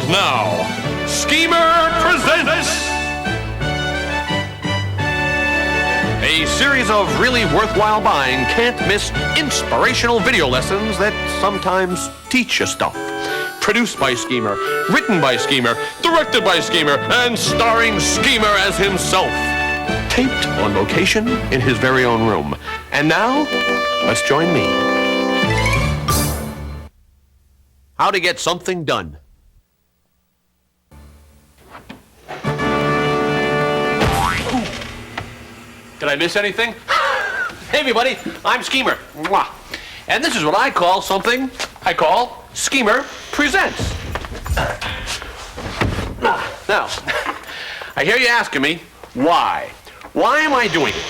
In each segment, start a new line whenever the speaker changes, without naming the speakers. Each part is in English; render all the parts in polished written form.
Now, Schemer presents a series of really worthwhile buying, can't-miss inspirational video lessons that sometimes teach you stuff. Produced by Schemer, written by Schemer, directed by Schemer, and starring Schemer as himself. Taped on location in his very own room. And now, let's join me. How to get something done. Did I miss anything? Hey everybody, I'm Schemer. Mwah. And this is what I call something I call Schemer Presents. Now, I hear you asking me, why? Why am I doing it?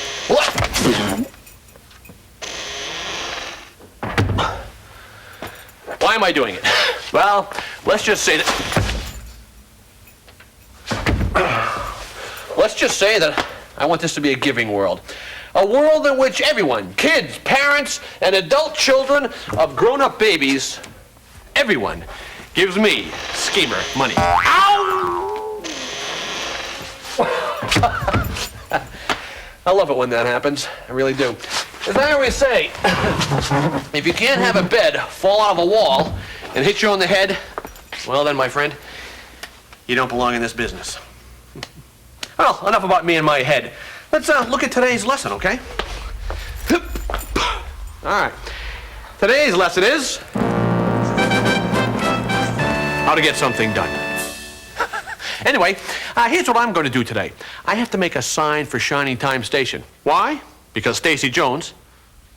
Why am I doing it? Well, let's just say that I want this to be a giving world. A world in which everyone, kids, parents, and adult children of grown-up babies, everyone gives me, Schemer, money. Ow! I love it when that happens. I really do. As I always say, if you can't have a bed fall out of a wall and hit you on the head, well then, my friend, you don't belong in this business. Well, enough about me and my head. Let's look at today's lesson, okay? All right. Today's lesson is how to get something done. Anyway, here's what I'm going to do today. I have to make a sign for Shining Time Station. Why? Because Stacy Jones,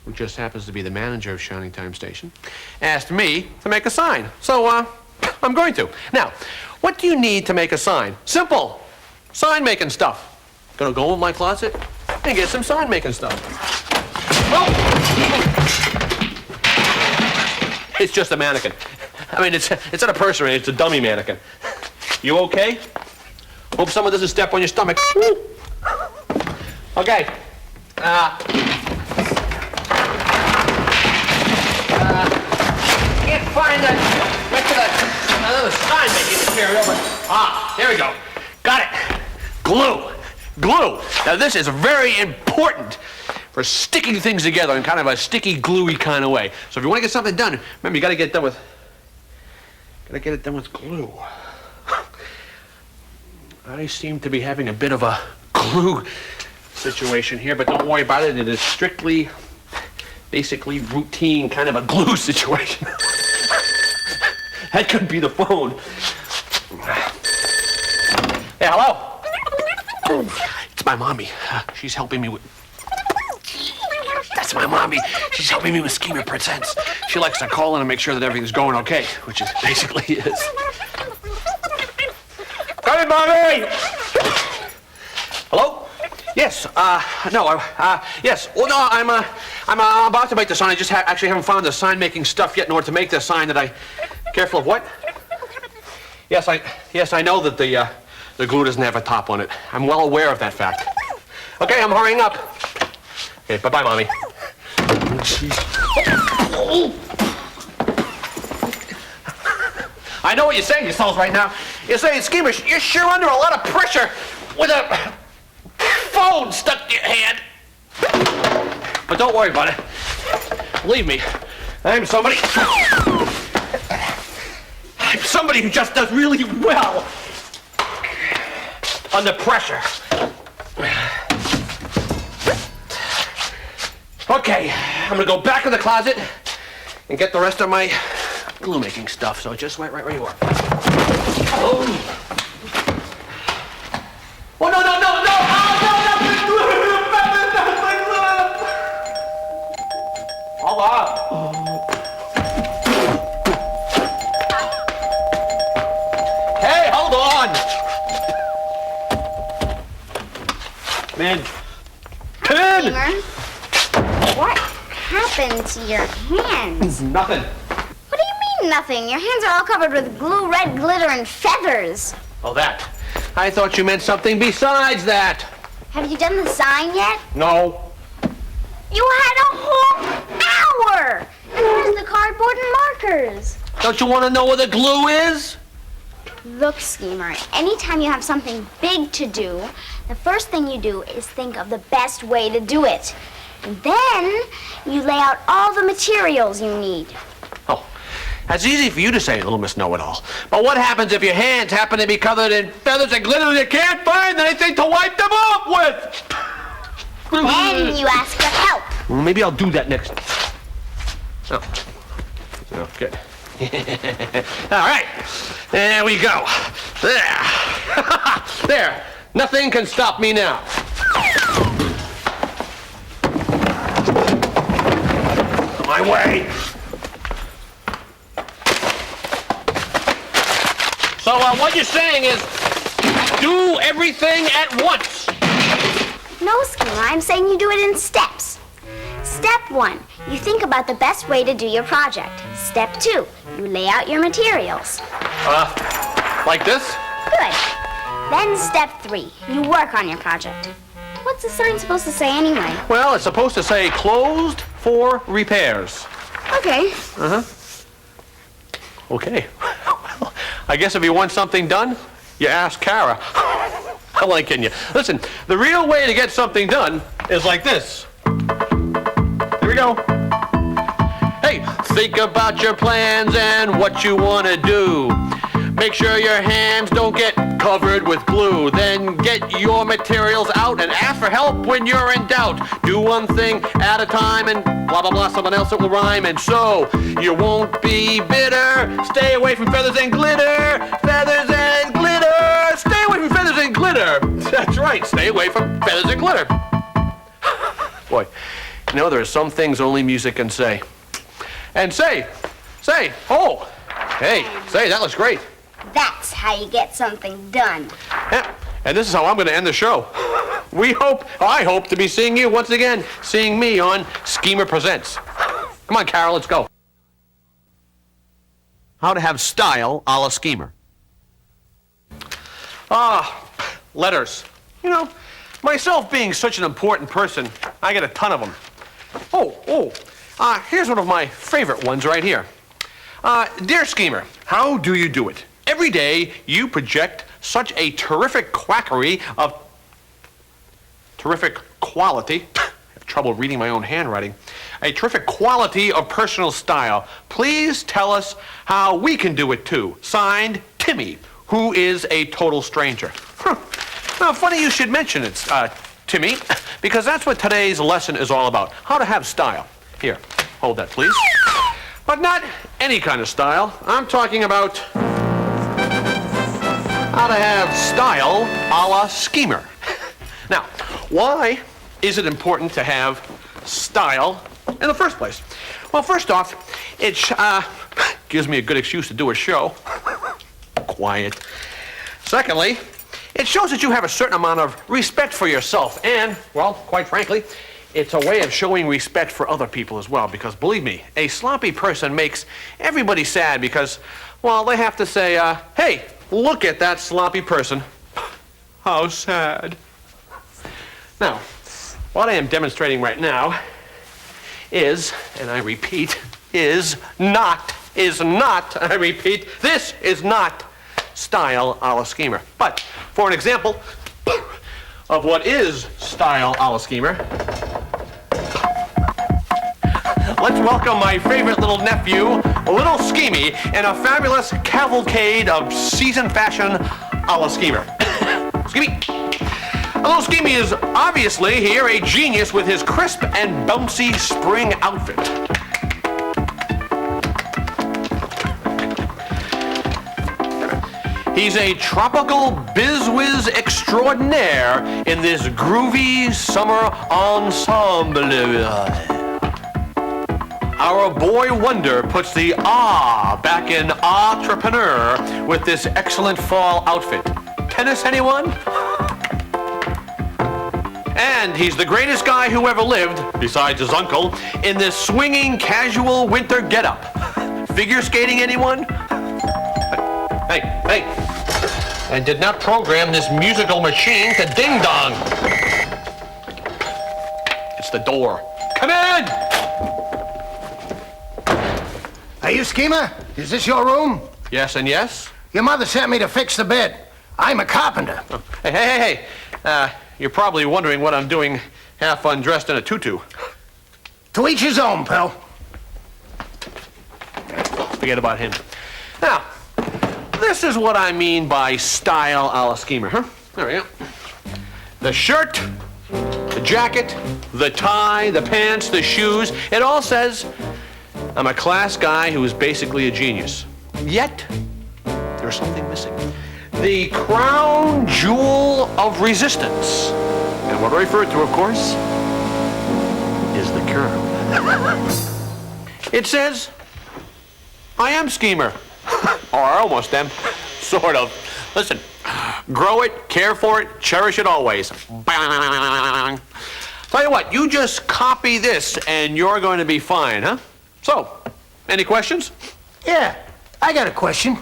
who just happens to be the manager of Shining Time Station, asked me to make a sign. So, I'm going to. Now, what do you need to make a sign? Simple. Sign-making stuff. Gonna go in my closet and get some sign-making stuff. Oh! It's just a mannequin. I mean, it's not a person, it's a dummy mannequin. You okay? Hope someone doesn't step on your stomach. Okay. Can't find another sign-making material, but there we go. Got it. Glue. Glue. Now this is very important for sticking things together in kind of a sticky, gluey kind of way. So if you want to get something done, remember you got to get it done with glue. I seem to be having a bit of a glue situation here, but don't worry about it. It is strictly, basically routine kind of a glue situation. That could be the phone. Hey, hello? It's my mommy. She's helping me with... That's my mommy. She's helping me with Schemer Presents. She likes to call in and make sure that everything's going okay, which is basically is. Come in, mommy! Hello? Yes, yes. Well, no, I'm about to make the sign. I just actually haven't found the sign-making stuff yet in order to make the sign that I... Careful of what? Yes, I know that the glue doesn't have a top on it. I'm well aware of that fact. Okay, I'm hurrying up. Okay, bye-bye, Mommy. I know what you're saying yourselves right now. You're saying, Schemer, you're sure under a lot of pressure with a phone stuck to your hand. But don't worry about it. Believe me, I'm somebody who just does really well under pressure. Okay, I'm gonna go back in the closet and get the rest of my glue making stuff. So just wait right where you are. Oh, no! Oh, no! Hold on. Hey, hold on. Man.
Schemer, what happened to your hands?
Nothing.
What do you mean nothing? Your hands are all covered with glue, red glitter, and feathers.
Oh, that. I thought you meant something besides that.
Have you done the sign yet?
No.
You had a whole hour! And where's the cardboard and markers?
Don't you want to know where the glue is?
Look, Schemer, anytime you have something big to do, the first thing you do is think of the best way to do it. And then you lay out all the materials you need.
Oh, that's easy for you to say, little Miss Know-It-All. But what happens if your hands happen to be covered in feathers and glitter and you can't find anything to wipe them off with?
Then you ask for help.
Well, maybe I'll do that next. Oh, good. All right, there we go. There. There. Nothing can stop me now. My way. So what you're saying is do everything at once.
No, Schemer, I'm saying you do it in steps. Step 1, you think about the best way to do your project. Step 2, you lay out your materials.
Like this?
Good. Then step 3, you work on your project. What's the sign supposed to say anyway?
Well, it's supposed to say closed for repairs.
Okay.
Uh-huh. Okay. Well, I guess if you want something done, you ask Kara. I'm only kidding you. Listen, the real way to get something done is like this. Here we go. Hey, think about your plans and what you want to do. Make sure your hands don't get covered with glue. Then get your materials out and ask for help when you're in doubt. Do one thing at a time and blah, blah, blah, something else that will rhyme. And so you won't be bitter. Stay away from feathers and glitter. Feathers and glitter. Stay away from feathers and glitter. That's right. Stay away from feathers and glitter. Boy, you know, there are some things only music can say. And say, oh, hey, say, that looks great.
That's how you get something done.
Yeah, and this is how I'm going to end the show. I hope to be seeing you once again, seeing me on Schemer Presents. Come on, Carol, let's go. How to have style a la Schemer. Letters. You know, myself being such an important person, I get a ton of them. Here's one of my favorite ones right here. Dear Schemer, how do you do it? Every day you project such a terrific quackery of terrific quality. I have trouble reading my own handwriting. A terrific quality of personal style. Please tell us how we can do it too. Signed, Timmy, who is a total stranger. Now, funny you should mention it, Timmy, because that's what today's lesson is all about. How to have style. Here, hold that, please. But not any kind of style. I'm talking about how to have style a la Schemer. Now, why is it important to have style in the first place? Well, first off, it gives me a good excuse to do a show. Quiet. Secondly, it shows that you have a certain amount of respect for yourself and, well, quite frankly, it's a way of showing respect for other people as well, because believe me, a sloppy person makes everybody sad because, well, they have to say, hey, look at that sloppy person. How sad. Now, what I am demonstrating right now is, and I repeat, is not, I repeat, this is not style a la Schemer. But for an example of what is style a la Schemer, let's welcome my favorite little nephew, Little Schemy, in a fabulous cavalcade of seasoned fashion a la Schemer. Schemy. Little Schemy is obviously here a genius with his crisp and bouncy spring outfit. He's a tropical bizwiz extraordinaire in this groovy summer ensemble. Our boy Wonder puts the back in entrepreneur with this excellent fall outfit. Tennis, anyone? And he's the greatest guy who ever lived, besides his uncle, in this swinging casual winter getup. Figure skating, anyone? Hey. And did not program this musical machine to ding-dong. It's the door. Come in!
Are you Schemer? Is this your room?
Yes and yes.
Your mother sent me to fix the bed. I'm a carpenter.
Oh. Hey. You're probably wondering what I'm doing half undressed in a tutu.
To each his own, pal.
Forget about him. Now, this is what I mean by style a la schemer, huh? There we go. The shirt, the jacket, the tie, the pants, the shoes, it all says I'm a class guy who is basically a genius. Yet, there's something missing. The crown jewel of resistance. And what I refer to, of course, is the curve. It says, I am schemer. Or I almost am. Sort of. Listen, grow it, care for it, cherish it always. Bang. Tell you what, you just copy this and you're going to be fine, huh? So, any questions?
Yeah, I got a question.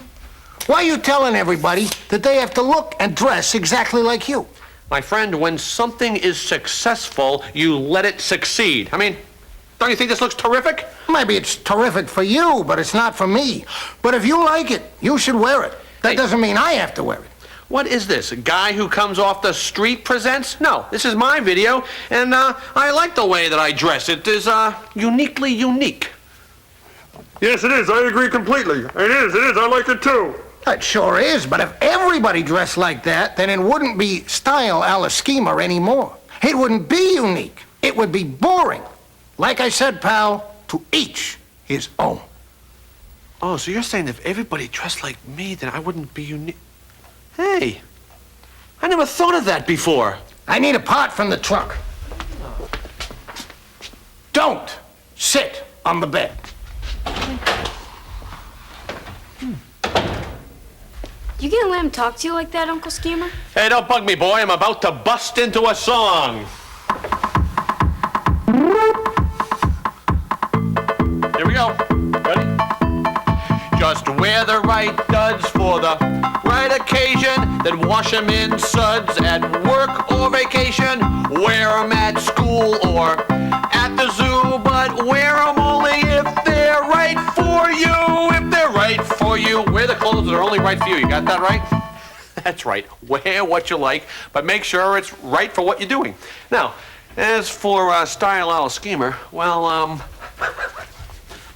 Why are you telling everybody that they have to look and dress exactly like you?
My friend, when something is successful, you let it succeed. I mean, don't you think this looks terrific?
Maybe it's terrific for you, but it's not for me. But if you like it, you should wear it. That doesn't mean I have to wear it.
What is this? A guy who comes off the street presents? No, this is my video, and I like the way that I dress. It is uniquely unique.
Yes, it is. I agree completely. It is. I like it too.
It sure is, but if everybody dressed like that, then it wouldn't be style a la schemer anymore. It wouldn't be unique. It would be boring. Like I said, pal, to each his own.
Oh, so you're saying if everybody dressed like me, then I wouldn't be unique? Hey, I never thought of that before.
I need a part from the truck. Don't sit on the bed.
You gonna let him talk to you like that, Uncle Schemer?
Hey, don't bug me, boy. I'm about to bust into a song. Here we go. Ready? Just wear the right duds for the right occasion, then wash them in suds at work or vacation. Wear them at school or at the zoo, but wear them only if they're right for you. If they're right for you, wear the clothes that are only right for you. You got that right? That's right. Wear what you like, but make sure it's right for what you're doing. Now, as for style a la schemer, well,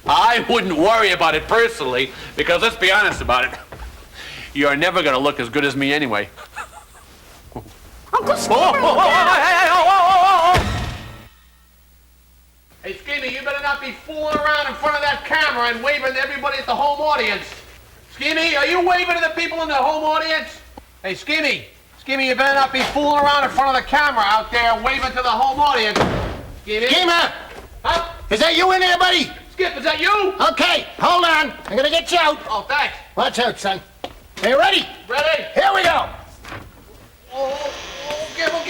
I wouldn't worry about it personally, because let's be honest about it. You're never going to look as good as me anyway.
Uncle Schemer!
Hey, Schemy, you better not be fooling around in front of that camera and waving to everybody at the home audience. Schemy, are you waving to the people in the home audience? Hey, Schemy, you better not be fooling around in front of the camera out there waving to the home audience. Schemy?
Schemer!
Huh?
Is that you in there, buddy?
Skip, is that you?
Okay, hold on. I'm gonna get you out.
Oh, thanks.
Watch out, son. Are you ready?
Ready?
Here we go.
Careful.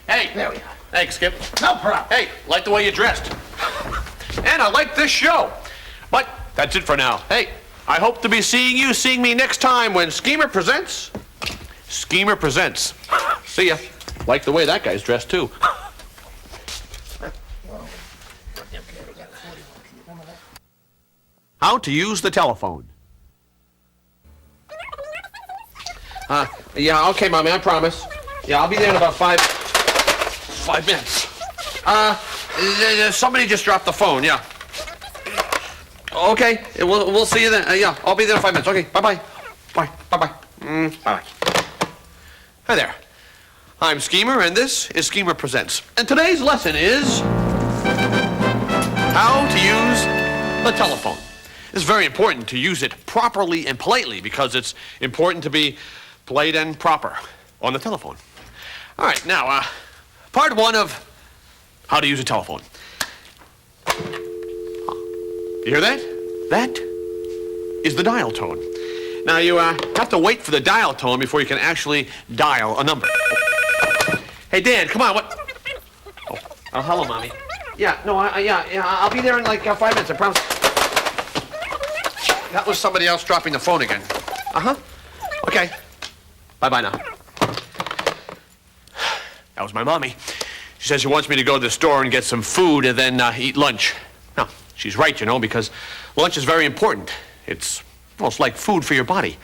Hey.
There we are.
Thanks, Skip.
No problem.
Hey, like the way you dressed. And I like this show. But that's it for now. Hey, I hope to be seeing me next time when Schemer Presents. Schemer Presents. See ya. Like the way that guy's dressed, too. How to use the telephone. Yeah, okay, Mommy, I promise. Yeah, I'll be there in about five minutes. Somebody just dropped the phone, yeah. Okay, we'll see you then. Yeah, I'll be there in 5 minutes. Okay, bye-bye. Bye-bye. Bye-bye. Hi there. I'm Schemer, and this is Schemer Presents. And today's lesson is how to use the telephone. It's very important to use it properly and politely because it's important to be polite and proper on the telephone. All right, now, part one of how to use a telephone. You hear that? That is the dial tone. Now, you have to wait for the dial tone before you can actually dial a number. Hey, Dan, come on, what? Oh, hello, Mommy. Yeah, no, I'll be there in like 5 minutes, I promise. That was somebody else dropping the phone again. Uh-huh. Okay. Bye-bye now. That was my mommy. She says she wants me to go to the store and get some food and then eat lunch. Now, she's right, you know, because lunch is very important. It's almost like food for your body.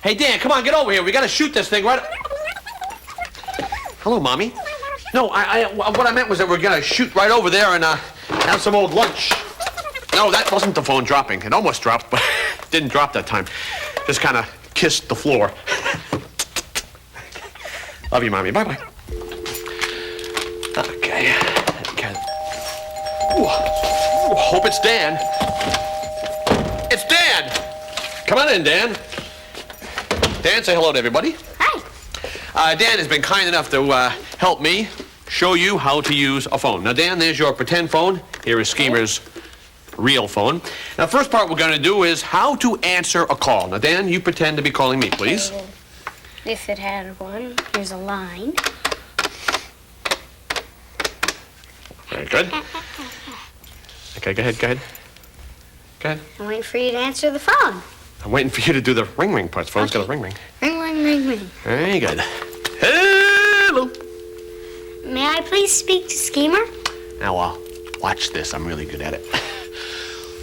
Hey, Dan, come on, get over here. We gotta shoot this thing right... Hello, Mommy. No, what I meant was that we're gonna shoot right over there and have some old lunch. No, that wasn't the phone dropping. It almost dropped, but didn't drop that time. Just kind of kissed the floor. Love you, Mommy. Bye-bye. Okay. Ooh. Hope it's Dan. It's Dan! Come on in, Dan. Dan, say hello to everybody.
Hi.
Dan has been kind enough to help me show you how to use a phone. Now, Dan, there's your pretend phone. Here is Schemer's real phone. Now, the first part we're going to do is how to answer a call. Now, Dan, you pretend to be calling me, please.
If it had one, here's a line.
Very good. Okay, go ahead.
I'm waiting for you to answer the phone.
I'm waiting for you to do the ring part. The phone's got a ring.
Ring, ring, ring, ring.
Very good. Hello.
May I please speak to Schemer?
Now, watch this. I'm really good at it.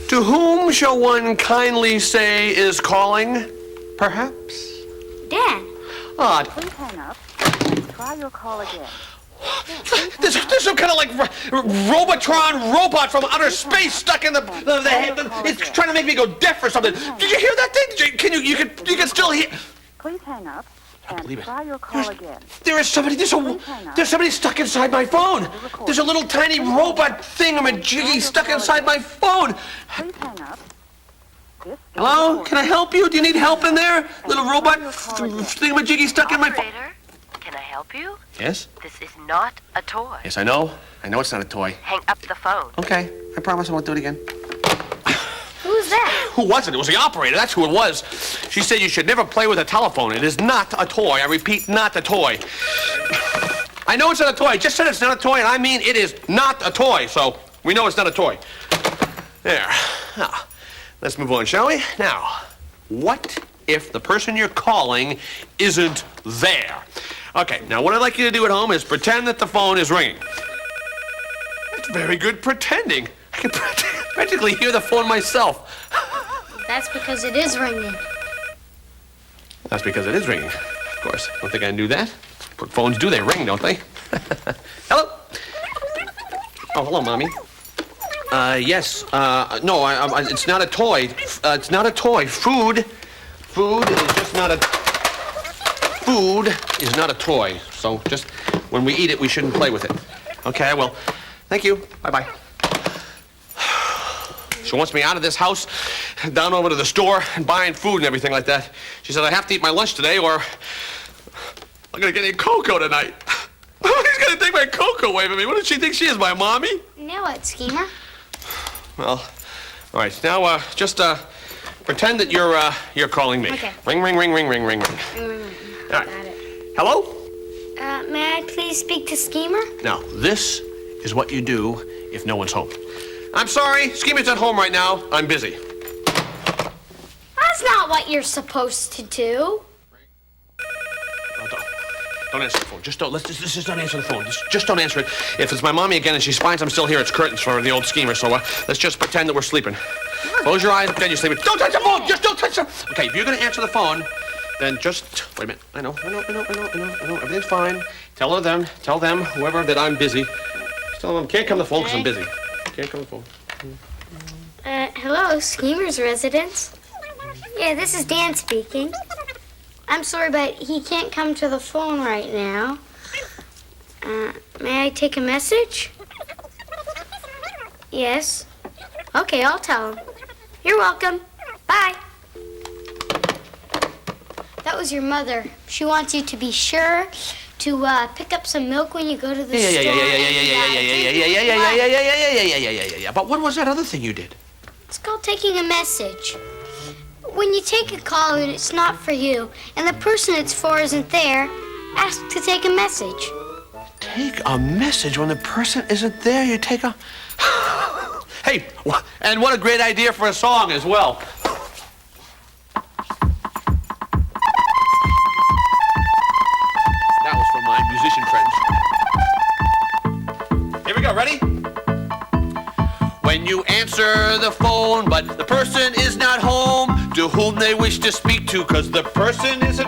To whom shall one kindly say is calling? Perhaps?
Dan.
Odd.
Please hang up and try your call again.
There's some kind of like Robotron robot from outer space stuck in the head. It's trying to make me go deaf or something. Did you hear that thing? You can still hear.
Please hang up and
believe it.
try your call again.
There's somebody stuck inside my phone. There's a little tiny robot thingamajiggy stuck inside my phone.
Please hang up. This is
Hello?
recording.
Can I help you? Do you need help in there? Little robot thingamajiggy stuck in my phone.
Operator, can I help you?
Yes?
This is not a toy.
Yes, I know. I know it's not a toy.
Hang up the phone.
Okay. I promise I won't do it again.
Who's that?
Who was it? It was the operator. That's who it was. She said you should never play with a telephone. It is not a toy. I repeat, not a toy. I know it's not a toy. I just said it's not a toy, and I mean it is not a toy. So we know it's not a toy. There. Now, let's move on, shall we? Now, what if the person you're calling isn't there? Okay, now what I'd like you to do at home is pretend that the phone is ringing. That's very good pretending. I can practically hear the phone myself.
That's because it is ringing.
That's because it is ringing. Of course. Don't think I knew that. But phones do, they ring, don't they? Hello? Oh, hello, Mommy. Yes. No, it's not a toy. It's not a toy. Food is just not a... Food is not a toy. So just when we eat it, we shouldn't play with it. Okay, I will. Thank you. Bye-bye. She wants me out of this house, down over to the store, and buying food and everything like that. She said I have to eat my lunch today, or I'm gonna get any cocoa tonight. She's gonna take my cocoa away from me. What does she think she is, my mommy?
Now what, Schemer?
Well, all right. Now, just pretend that you're calling me.
Okay.
Ring, ring, ring, ring, ring, ring, ring.
Ring, ring, ring.
All right.
Got it.
Hello?
May I please speak to Schemer?
Now, this is what you do if no one's home. I'm sorry, Schemer's at home right now. I'm busy.
That's not what you're supposed to do.
Oh, don't answer the phone. Let's just don't answer the phone. Just don't answer it. If it's my mommy again and she finds I'm still here, it's curtains for the old Schemer. So let's just pretend that we're sleeping. Close your eyes, pretend you're sleeping. Don't touch the phone. Just don't touch the. Okay, if you're gonna answer the phone, then just wait a minute. I know. Everything's fine. Tell them, whoever, that I'm busy. Just tell them can't come to the phone because I'm busy. Can't come to the phone.
Hello, Schemer's residence. Yeah, this is Dan speaking. I'm sorry, but he can't come to the phone right now. May I take a message? Yes. Okay, I'll tell him. You're welcome. Bye. That was your mother. She wants you to be sure to pick up some milk when you go to the store.
Yeah. But what was that other thing you did?
It's called taking a message. When you take a call and it's not for you, and the person it's for isn't there, ask to take a message.
Take a message when the person isn't there. You take a... Hey, and what a great idea for a song as well. That was from my musician friends. Here we go, ready? answer the phone, but the person is not home to whom they wish to speak to, because the person isn't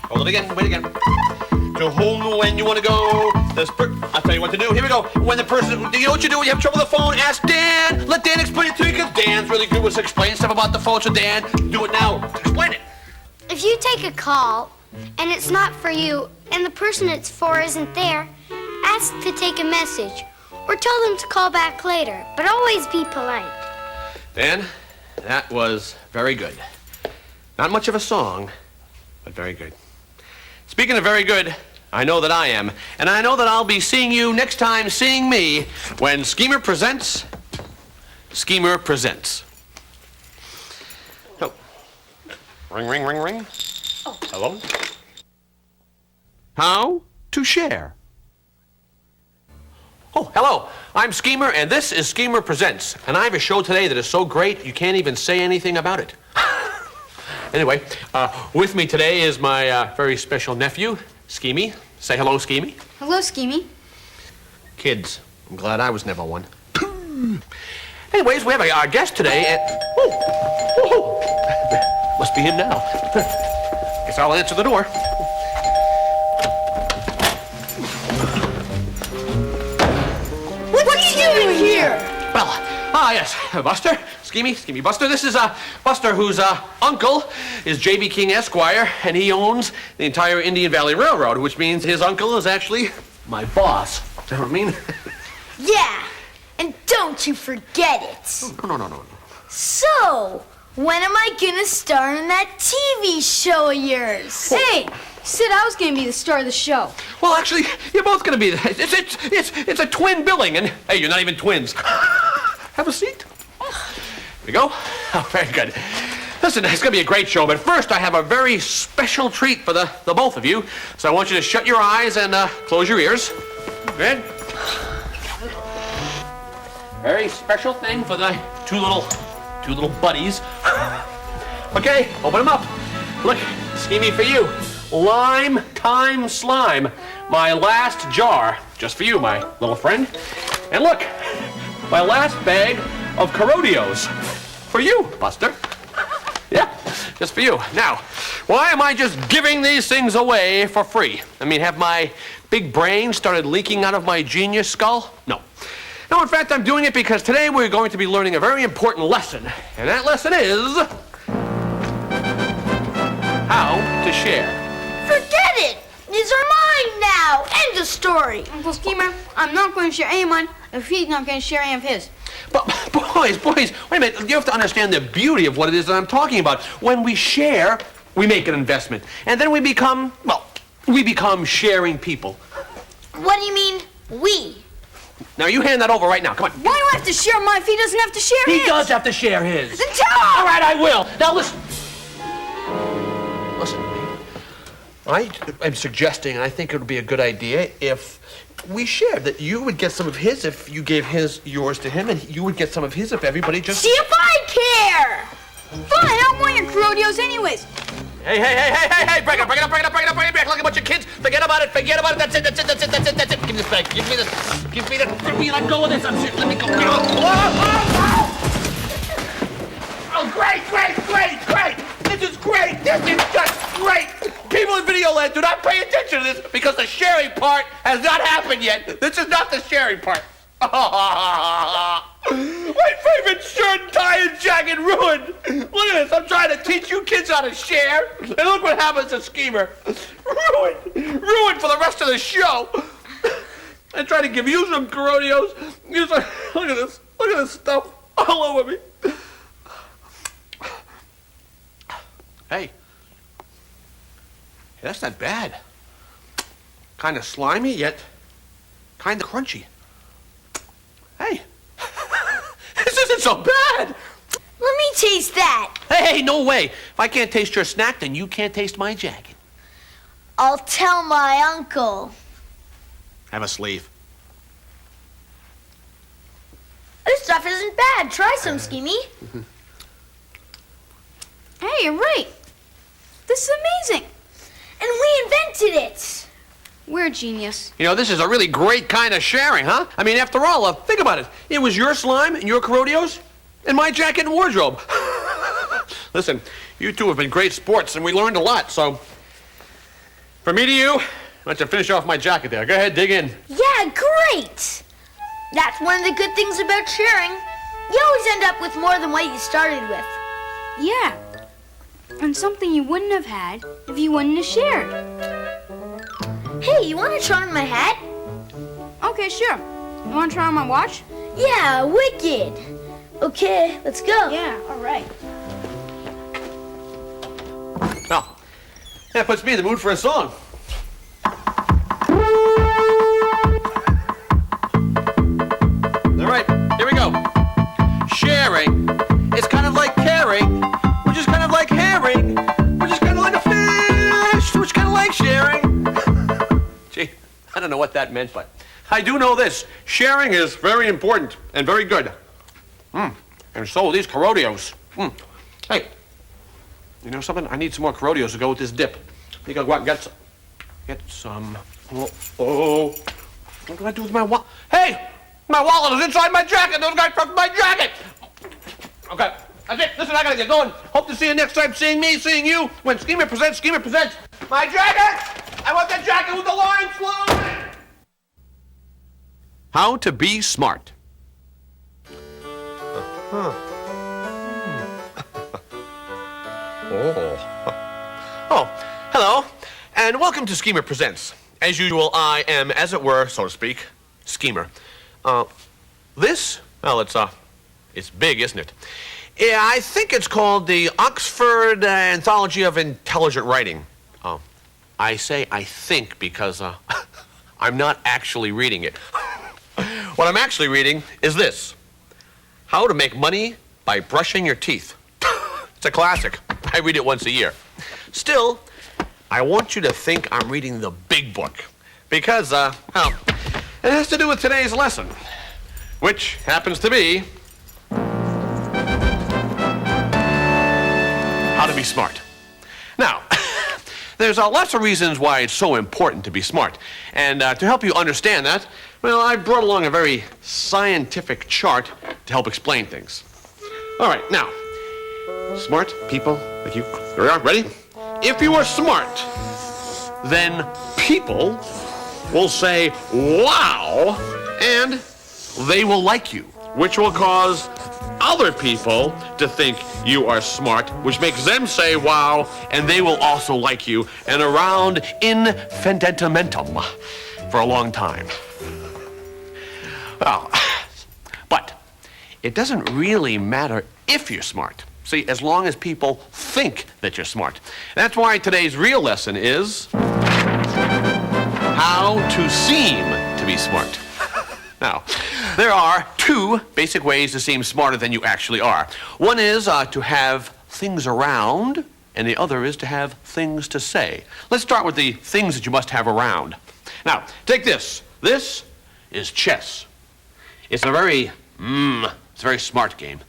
Hold it again, wait again. To whom, when you want to go, I'll tell you what to do. Here we go. When the person, you know what you do when you have trouble with the phone? Ask Dan. Let Dan explain it to you, because Dan's really good with explaining stuff about the phone. So Dan, do it now. Explain it.
If you take a call and it's not for you and the person it's for isn't there, ask to take a message or tell them to call back later, but always be polite.
Dan, that was very good. Not much of a song, but very good. Speaking of very good, I know that I am, and I know that I'll be seeing you next time seeing me when Schemer Presents. Oh. Ring, ring, ring, ring. Oh. Hello? How to share. Oh, hello. I'm Schemer, and this is Schemer Presents. And I have a show today that is so great you can't even say anything about it. Anyway, with me today is my very special nephew, Schemy. Say hello, Schemy.
Hello, Schemy.
Kids, I'm glad I was never one. Anyways, we have our guest today, and... Must be him now. Guess I'll answer the door.
What are you doing here?
Well, yes, Buster, Schemy Buster. This is Buster, whose uncle is J.B. King Esquire, and he owns the entire Indian Valley Railroad, which means his uncle is actually my boss. You know what I mean?
Yeah, and don't you forget it.
No.
So, when am I gonna star in that TV show of yours?
Hey, you said I was gonna be the star of the show.
Well, actually, you're both going to be. It's a twin billing, and hey, you're not even twins. Have a seat. Here we go. Oh, very good. Listen, it's going to be a great show, but first I have a very special treat for the both of you. So I want you to shut your eyes and close your ears. Good. Very special thing for the two little buddies. Okay, open them up. Look, Schemy, for you. Lime Time Slime. My last jar. Just for you, my little friend. And look, my last bag of Corodios. For you, Buster. Yeah, just for you. Now, why am I just giving these things away for free? I mean, have my big brain started leaking out of my genius skull? No. No, in fact, I'm doing it because today we're going to be learning a very important lesson. And that lesson is... how to share.
Forget it! These are mine now! End of story!
Uncle Schemer, I'm not going to share any of mine if he's not going to share any of his.
But, boys, wait a minute. You have to understand the beauty of what it is that I'm talking about. When we share, we make an investment. And then we become sharing people.
What do you mean, we?
Now, you hand that over right now. Come on.
Why do I have to share mine if he doesn't have to share his?
He does have to share his.
Then tell him!
All right, I will. Now, listen. Listen to me. I am suggesting, and I think it would be a good idea if we shared, that you would get some of his if you gave yours to him, and you would get some of his if everybody just...
See if I care!
Fine, I don't want your Corodios anyways.
Hey, break it up. Look at what your kids, forget about it, that's it. Give me this bag, give me that, let go of this, let me go. Oh, great. This is great, this is just great. People in video land, do not pay attention to this because the sharing part has not happened yet. This is not the sharing part. My favorite shirt, tie, and jacket ruined. Look at this. I'm trying to teach you kids how to share, and look what happens to Schemer. Ruined for the rest of the show. I try to give you some Corodios. Look at this. Look at this stuff all over me. Hey, that's not bad. Kind of slimy, yet kind of crunchy. Hey, this isn't so bad.
Let me taste that.
Hey, no way. If I can't taste your snack, then you can't taste my jacket.
I'll tell my uncle.
Have a sleeve.
This stuff isn't bad. Try some, Schemy.
Hey, you're right. This is amazing.
And we invented it.
We're genius.
You know, this is a really great kind of sharing, huh? I mean, after all, think about it. It was your slime and your corrodios and my jacket and wardrobe. Listen, you two have been great sports, and we learned a lot, so from me to you, let's finish off my jacket there. Go ahead, dig in.
Yeah, great! That's one of the good things about sharing. You always end up with more than what you started with.
Yeah. And something you wouldn't have had if you wouldn't have shared.
Hey, you want to try on my hat?
Okay, sure. You want to try on my watch?
Yeah, wicked. Okay, let's go.
Yeah, all right.
Now, that puts me in the mood for a song. All right, here we go. Sharing, it's kind of like caring, which is kind of like herring, which is kind of like a fish, which is kind of like sharing. Gee, I don't know what that meant, but I do know this. Sharing is very important and very good. And so are these corodios. Hey, you know something? I need some more corodios to go with this dip. I think I'll go out and get some. Oh. What do I do with my wallet? Hey! My wallet is inside my jacket! Those guys took my jacket! Okay, that's it. Listen, I gotta get going. Hope to see you next time, seeing me, seeing you, when Schemer presents my jacket! I want that jacket with the line flown! How to be smart. Oh, hello, and welcome to Schemer Presents. As usual, I am, as it were, so to speak, Schemer. This, well, it's big, isn't it? Yeah, I think it's called the Oxford Anthology of Intelligent Writing. I say I think because I'm not actually reading it. What I'm actually reading is this: How to Make Money by Brushing Your Teeth. It's a classic. I read it once a year. Still, I want you to think I'm reading the big book because, well, it has to do with today's lesson, which happens to be how to be smart. Now, there's lots of reasons why it's so important to be smart. And to help you understand that, well, I brought along a very scientific chart to help explain things. All right, now, smart people like you, here we are, ready? If you are smart, then people will say, wow, and they will like you, which will cause other people to think you are smart, which makes them say, wow, and they will also like you, and around infinitum for a long time. Well, but it doesn't really matter if you're smart. See, as long as people think that you're smart. That's why today's real lesson is how to seem to be smart. Now, there are two basic ways to seem smarter than you actually are. One is to have things around, and the other is to have things to say. Let's start with the things that you must have around. Now, take this. This is chess. It's a very smart game.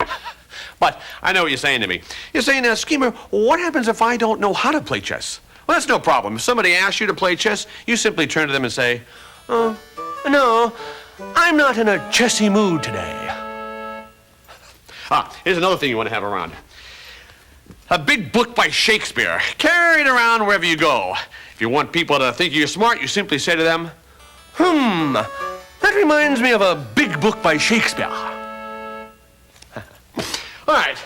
But I know what you're saying to me. You're saying, Schemer, what happens if I don't know how to play chess? Well, that's no problem. If somebody asks you to play chess, you simply turn to them and say, no, I'm not in a chessy mood today. Here's another thing you want to have around. A big book by Shakespeare. Carry it around wherever you go. If you want people to think you're smart, you simply say to them, that reminds me of a big book by Shakespeare. All right.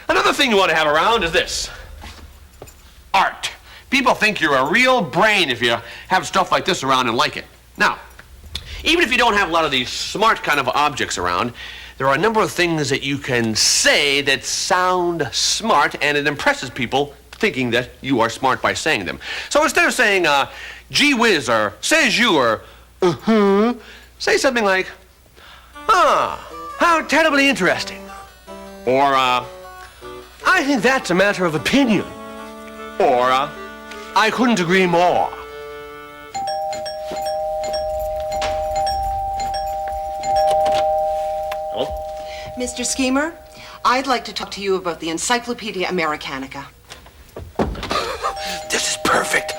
Another thing you want to have around is this. Art. People think you're a real brain if you have stuff like this around and like it. Now, even if you don't have a lot of these smart kind of objects around, there are a number of things that you can say that sound smart, and it impresses people thinking that you are smart by saying them. So instead of saying, gee whiz, or says you, or say something like, how terribly interesting. Or, I think that's a matter of opinion. Or, I couldn't agree more. Hello?
Mr. Schemer, I'd like to talk to you about the Encyclopedia Americanica.
This is perfect.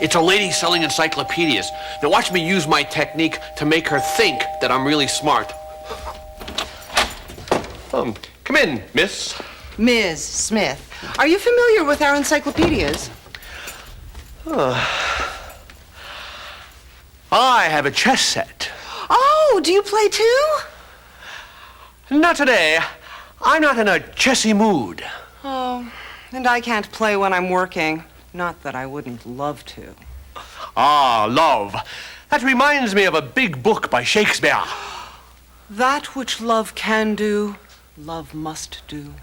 It's a lady selling encyclopedias. Now watch me use my technique to make her think that I'm really smart. Come in, miss.
Ms. Smith, are you familiar with our encyclopedias?
I have a chess set.
Oh, do you play too?
Not today. I'm not in a chessy mood.
Oh, and I can't play when I'm working. Not that I wouldn't love to.
Ah, love. That reminds me of a big book by Shakespeare.
That which love can do, love must do.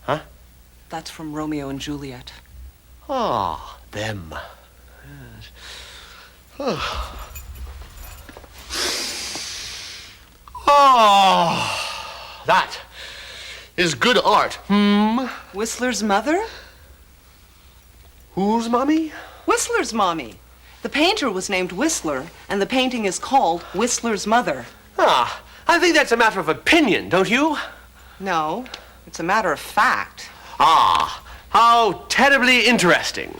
Huh?
That's from Romeo and Juliet.
Ah, them. Yes. Oh, that is good art.
Whistler's mother?
Whose mommy?
Whistler's mommy. The painter was named Whistler, and the painting is called Whistler's Mother.
Ah, I think that's a matter of opinion, don't you?
No, it's a matter of fact.
Ah, how terribly interesting.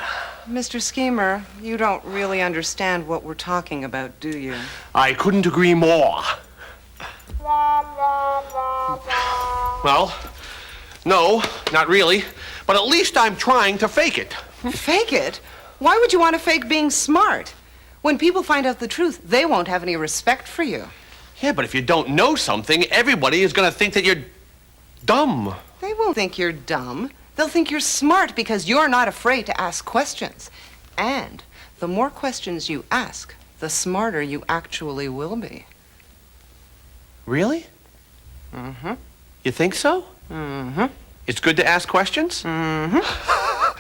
Mr. Schemer, you don't really understand what we're talking about, do you?
I couldn't agree more. Well, no, not really. But at least I'm trying to fake it.
Fake it? Why would you want to fake being smart? When people find out the truth, they won't have any respect for you.
Yeah, but if you don't know something, everybody is going to think that you're dumb.
They won't think you're dumb. They'll think you're smart because you're not afraid to ask questions. And the more questions you ask, the smarter you actually will be.
Really?
Mm-hmm.
You think so?
Mm-hmm.
It's good to ask questions?
Mm-hmm.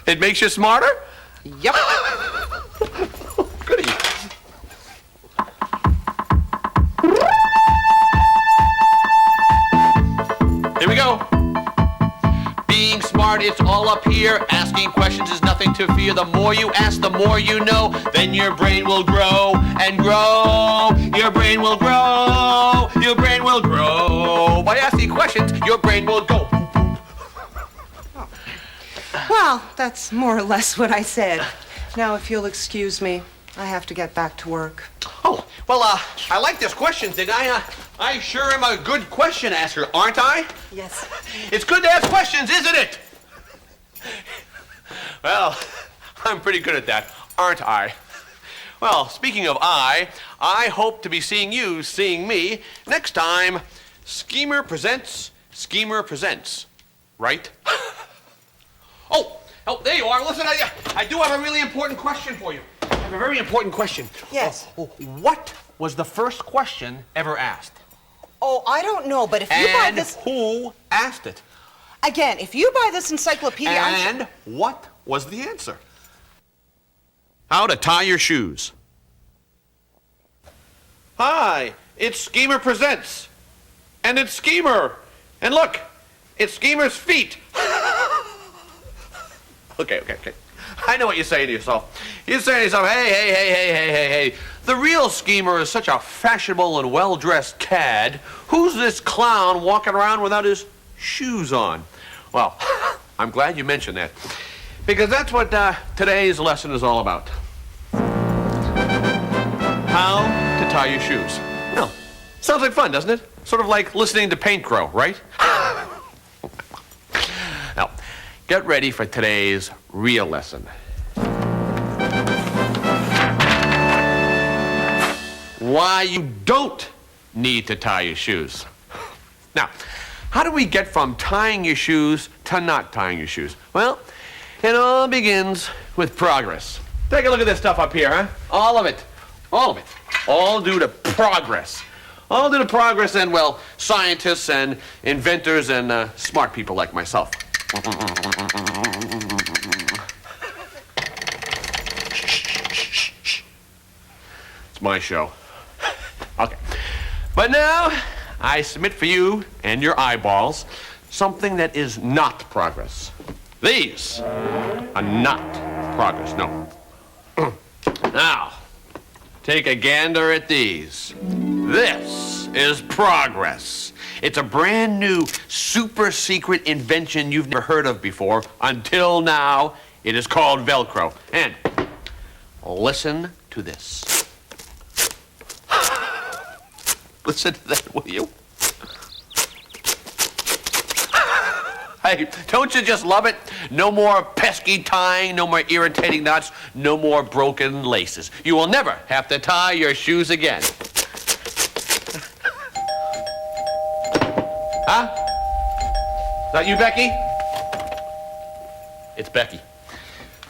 It makes you smarter?
Yep.
Goody. Here we go. Being smart, it's all up here. Asking questions is nothing to fear. The more you ask, the more you know. Then your brain will grow and grow. Your brain will grow. Your brain will grow. By asking questions, your brain will go.
Well, that's more or less what I said. Now, if you'll excuse me, I have to get back to work.
Oh, well, I like this question thing. I sure am a good question asker, aren't I?
Yes.
It's good to ask questions, isn't it? Well, I'm pretty good at that, aren't I? Well, speaking of I hope to be seeing you seeing me next time Schemer Presents, right? Oh, there you are. Listen, I do have a really important question for you. I have a very important question.
Yes.
What was the first question ever asked?
Oh, I don't know, but if you buy this...
who asked it?
Again, if you buy this encyclopedia...
And what was the answer? How to tie your shoes. Hi, it's Schemer Presents. And it's Schemer. And look, it's Schemer's feet. Okay. I know what you're saying to yourself. You're saying to yourself, hey. The real Schemer is such a fashionable and well-dressed cad. Who's this clown walking around without his shoes on? Well, I'm glad you mentioned that. Because that's what today's lesson is all about. How to tie your shoes. Well, sounds like fun, doesn't it? Sort of like listening to paint grow, right? Now, get ready for today's real lesson. Why you don't need to tie your shoes. Now, how do we get from tying your shoes to not tying your shoes? Well, it all begins with progress. Take a look at this stuff up here, huh? All of it. All due to progress. All due to progress and, well, scientists and inventors and smart people like myself. It's my show. Okay. But now, I submit for you and your eyeballs something that is not progress. These are not progress, no. Now, take a gander at these. This is progress. It's a brand new, super secret invention you've never heard of before. Until now, it is called Velcro. And listen to this. Listen to that, will you? Hey, don't you just love it? No more pesky tying, no more irritating knots, no more broken laces. You will never have to tie your shoes again. Huh? Is that you, Becky? It's Becky.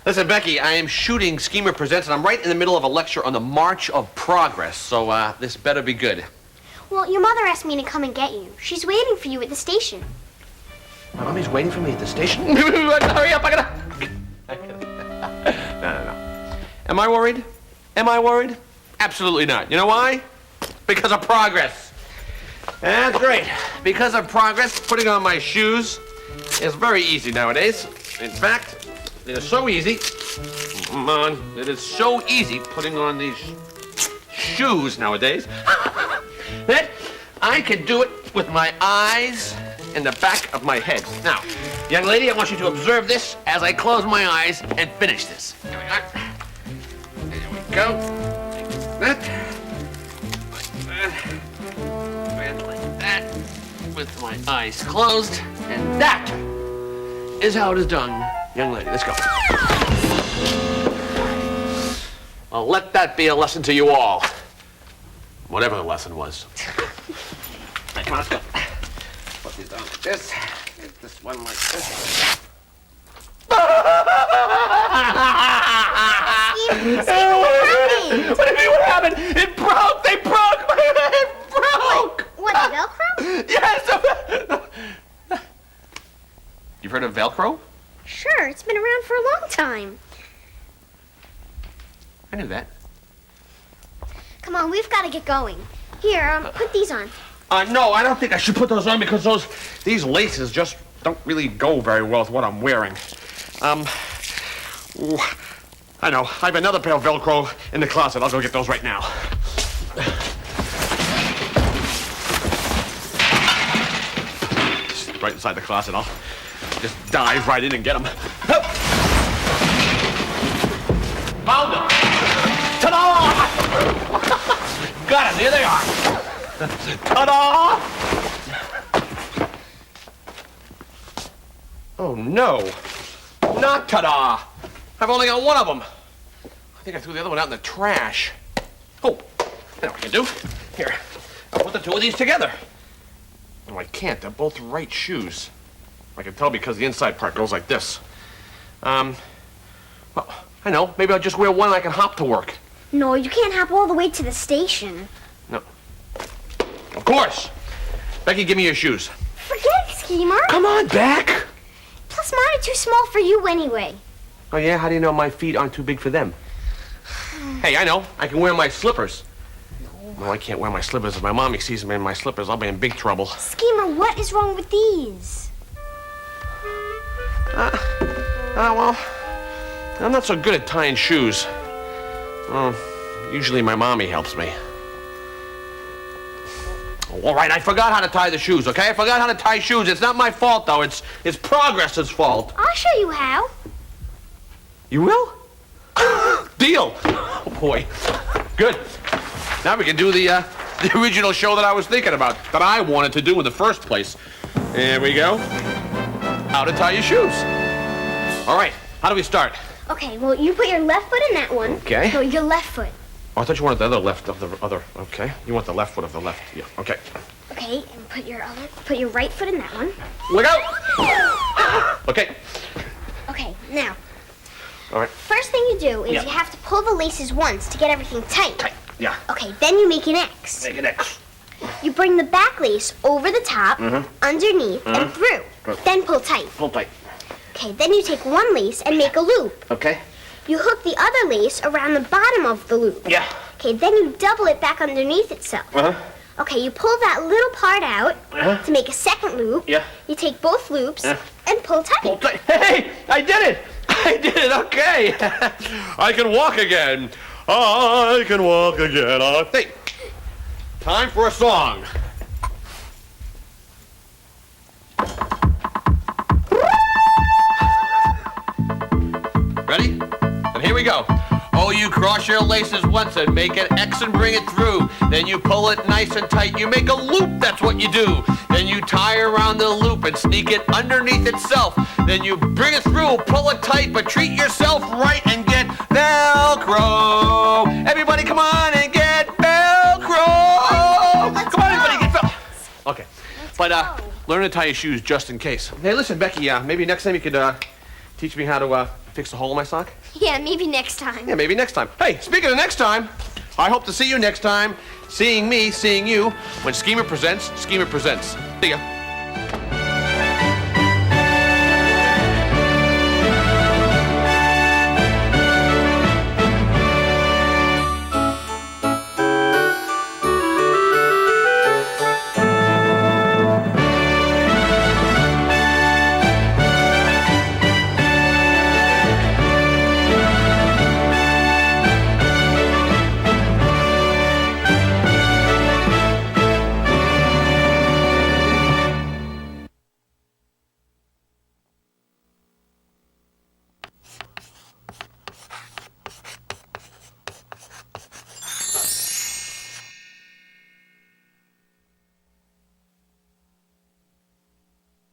Listen, Becky, I am shooting Schemer Presents, and I'm right in the middle of a lecture on the March of Progress, so this better be good.
Well, your mother asked me to come and get you. She's waiting for you at the station.
My mommy's waiting for me at the station? Hurry up, I gotta... No. Am I worried? Am I worried? Absolutely not. You know why? Because of progress. That's right. Because of progress, putting on my shoes is very easy nowadays. In fact, it is so easy. Come on. It is so easy putting on these shoes nowadays that I can do it with my eyes in the back of my head. Now, young lady, I want you to observe this as I close my eyes and finish this. Here we are. There we go. Like that. And like that. With my eyes closed. And that is how it is done, young lady. Let's go. I'll let that be a lesson to you all. Whatever the lesson was. All right, come on, let's go. Put these down like this. Get this one like this. What do you mean, what happened? It broke! They broke! It broke!
What, the Velcro?
Yes! You've heard of Velcro?
Sure, it's been around for a long time.
I knew that.
Come on, we've got to get going. Here, put these on.
No, I don't think I should put those on because these laces just don't really go very well with what I'm wearing. I know. I have another pair of Velcro in the closet. I'll go get those right now. Just right inside the closet. I'll just dive right in and get them. Found them! Ta-da! Got them. Here they are. Ta-da! Oh, no. Not ta-da. I've only got one of them. I think I threw the other one out in the trash. Oh, I know what I can do. Here, I'll put the two of these together. No, I can't. They're both right shoes. I can tell because the inside part goes like this. Well, I know. Maybe I'll just wear one and I can hop to work.
No, you can't hop all the way to the station.
No. Of course. Becky, give me your shoes.
Forget it, Schemer.
Come on, back.
Plus, mine are too small for you anyway.
Oh, yeah? How do you know my feet aren't too big for them? Hey, I know. I can wear my slippers. No, I can't wear my slippers. If my mommy sees me in my slippers, I'll be in big trouble.
Schemer, what is wrong with these?
Well, I'm not so good at tying shoes. Usually my mommy helps me. Oh, all right, I forgot how to tie the shoes, okay? I forgot how to tie shoes. It's not my fault, though. It's Progress's fault.
I'll show you how.
You will? Deal. Oh, boy. Good. Now we can do the original show that I was thinking about, that I wanted to do in the first place. There we go. How to tie your shoes. All right, how do we start?
Okay, well, you put your left foot in that one.
Okay.
No, your left foot.
Oh, I thought you wanted the other left of the other. Okay. You want the left foot of the left. Yeah, okay.
Okay, and put your right foot in that one.
Look out! Okay.
Okay, now.
All right.
First thing you do is
Yeah.
you have to pull the laces once to get everything tight.
Tight. Yeah.
Okay, then you make an X.
Make an X.
You bring the back lace over the top, underneath, and through.
Good.
Then pull tight.
Pull tight.
Okay, then you take one lace and make a loop.
Okay.
You hook the other lace around the bottom of the loop.
Yeah.
Okay, then you double it back underneath itself. Okay, you pull that little part out to make a second loop.
Yeah.
You take both loops and pull tight.
Pull tight. Hey, I did it! I did it, okay. I can walk again. I can walk again. Hey, time for a song. Ready? And here we go. So you cross your laces once and make an X and bring it through. Then you pull it nice and tight. You make a loop, that's what you do. Then you tie around the loop and sneak it underneath itself. Then you bring it through, pull it tight, but treat yourself right and get Velcro. Everybody come on and get Velcro. Come on, everybody, get Velcro. Okay, but learn to tie your shoes just in case. Hey, listen, Becky, maybe next time you could teach me how to fix the hole in my sock?
Yeah, maybe next time.
Yeah, maybe next time. Hey, speaking of next time, I hope to see you next time. Seeing me, seeing you, when Schemer Presents, Schemer Presents. See ya.